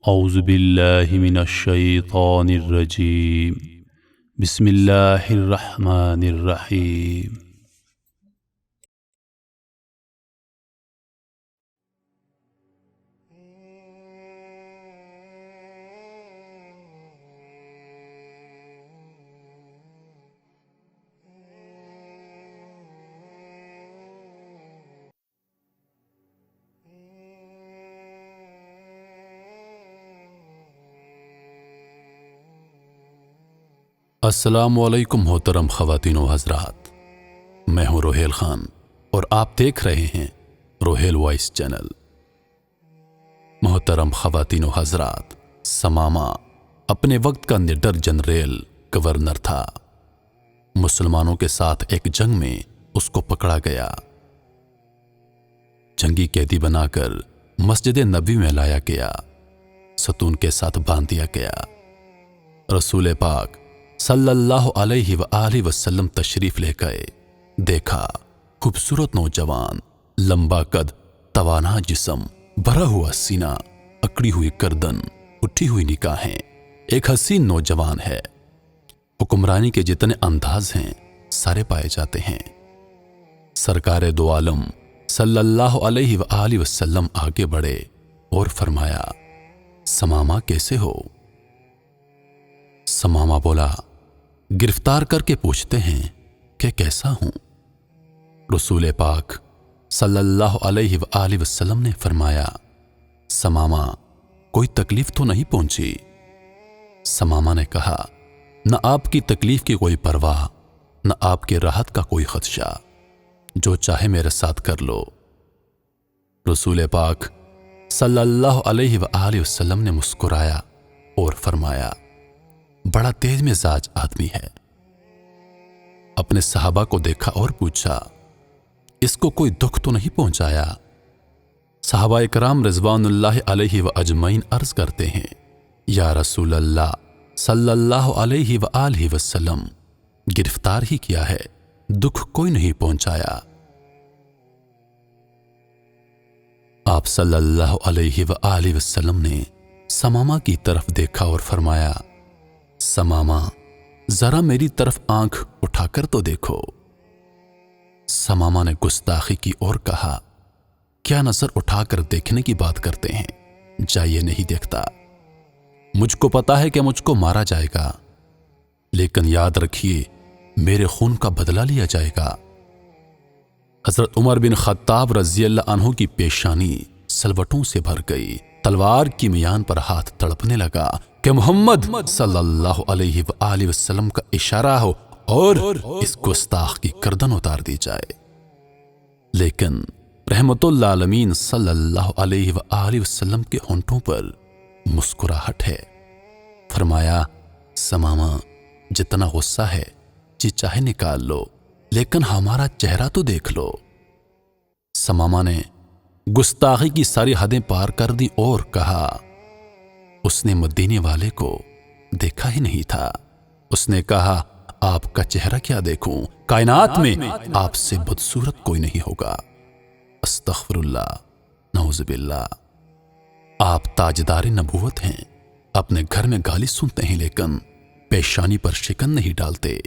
اعوذ باللہ من الشیطان الرجیم بسم اللہ الرحمن الرحیم السلام علیکم محترم خواتین و حضرات، میں ہوں روہیل خان اور آپ دیکھ رہے ہیں روہیل وائس چینل۔ محترم خواتین و حضرات، ثمامہ اپنے وقت کا نڈر جنریل گورنر تھا۔ مسلمانوں کے ساتھ ایک جنگ میں اس کو پکڑا گیا، جنگی قیدی بنا کر مسجد نبوی میں لایا گیا، ستون کے ساتھ باندھ دیا گیا۔ رسول پاک صلی اللہ علیہ وآلہ وسلم تشریف لے گئے، دیکھا خوبصورت نوجوان، لمبا قد، توانا جسم، بھرا ہوا سینہ، اکڑی ہوئی گردن، اٹھی ہوئی نگاہیں، ایک حسین نوجوان ہے۔ حکمرانی کے جتنے انداز ہیں سارے پائے جاتے ہیں۔ سرکار دو عالم صلی اللہ علیہ وآلہ وسلم آگے بڑھے اور فرمایا، ثمامہ کیسے ہو؟ ثمامہ بولا، گرفتار کر کے پوچھتے ہیں کہ کیسا ہوں؟ رسول پاک صلی اللہ علیہ وآلہ وسلم نے فرمایا، ثمامہ کوئی تکلیف تو نہیں پہنچی؟ ثمامہ نے کہا، نہ آپ کی تکلیف کی کوئی پرواہ، نہ آپ کی راحت کا کوئی خدشہ، جو چاہے میرے ساتھ کر لو۔ رسول پاک صلی اللہ علیہ وآلہ وسلم نے مسکرایا اور فرمایا، بڑا تیز مزاج آدمی ہے۔ اپنے صحابہ کو دیکھا اور پوچھا، اس کو کوئی دکھ تو نہیں پہنچایا؟ صحابہ اکرام رضوان اللہ علیہ واجمعین عرض کرتے ہیں، یا رسول اللہ صلی اللہ علیہ وآلہ وسلم، گرفتار ہی کیا ہے، دکھ کوئی نہیں پہنچایا۔ آپ صلی اللہ علیہ وآلہ وسلم نے ثمامہ کی طرف دیکھا اور فرمایا، ثمامہ ذرا میری طرف آنکھ اٹھا کر تو دیکھو۔ ثمامہ نے گستاخی کی اور کہا، کیا نظر اٹھا کر دیکھنے کی بات کرتے ہیں؟ جائیے، نہیں دیکھتا۔ مجھ کو پتا ہے کہ مجھ کو مارا جائے گا، لیکن یاد رکھیے میرے خون کا بدلہ لیا جائے گا۔ حضرت عمر بن خطاب رضی اللہ عنہ کی پیشانی سلوٹوں سے بھر گئی، تلوار کی میان پر ہاتھ تڑپنے لگا کہ محمد صلی اللہ علیہ وآلہ وسلم کا اشارہ ہو اور اس گستاخ کی گردن اتار دی جائے۔ لیکن رحمت اللہ عالمین صلی اللہ علیہ وآلہ وسلم کے ہونٹوں پر مسکراہٹ ہے۔ فرمایا، ثمامہ جتنا غصہ ہے جی چاہے نکال لو، لیکن ہمارا چہرہ تو دیکھ لو۔ ثمامہ نے گستاخی کی ساری حدیں پار کر دی اور کہا، اس نے مدینے والے کو دیکھا ہی نہیں تھا۔ اس نے کہا، آپ کا چہرہ کیا دیکھوں، کائنات میں آپ سے بدصورت کوئی نہیں ہوگا۔ استغفر اللہ، نعوذ باللہ۔ آپ تاجدار نبوت ہیں، اپنے گھر میں گالی سنتے ہیں لیکن پیشانی پر شکن نہیں ڈالتے۔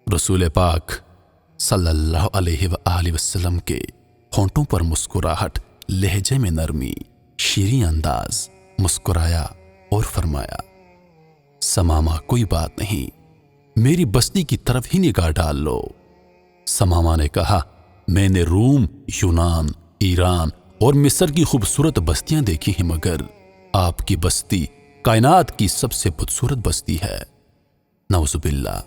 رسول پاک صلی اللہ علیہ وآلہ وسلم کے ہونٹوں پر مسکراہٹ، لہجے میں نرمی، شیریں انداز، مسکرایا اور فرمایا، ثمامہ کوئی بات نہیں، میری بستی کی طرف ہی نگاہ ڈال لو۔ ثمامہ نے کہا، میں نے روم، یونان، ایران اور مصر کی خوبصورت بستیاں دیکھی ہیں، مگر آپ کی بستی کائنات کی سب سے بدصورت بستی ہے۔ نعوذ باللہ،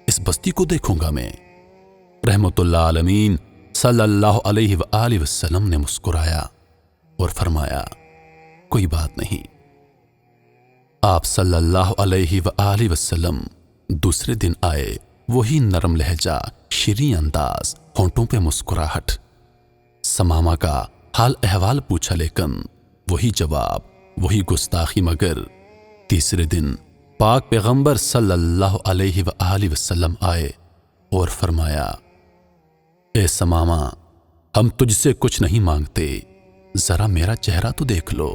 اس بستی کو دیکھوں گا میں؟ رحمت اللہ عالمین صلی اللہ علیہ وآلہ وسلم نے مسکرایا اور فرمایا، کوئی بات نہیں۔ آپ صلی اللہ علیہ وآلہ وسلم دوسرے دن آئے، وہی نرم لہجہ، شیریں انداز، ہونٹوں پہ مسکراہٹ۔ ثمامہ کا حال احوال پوچھا لیکن وہی جواب، وہی گستاخی، مگر تیسرے دن پاک پیغمبر صلی اللہ علیہ وآلہ وسلم آئے اور فرمایا، اے ثمامہ، ہم تجھ سے کچھ نہیں مانگتے، ذرا میرا چہرہ تو دیکھ لو۔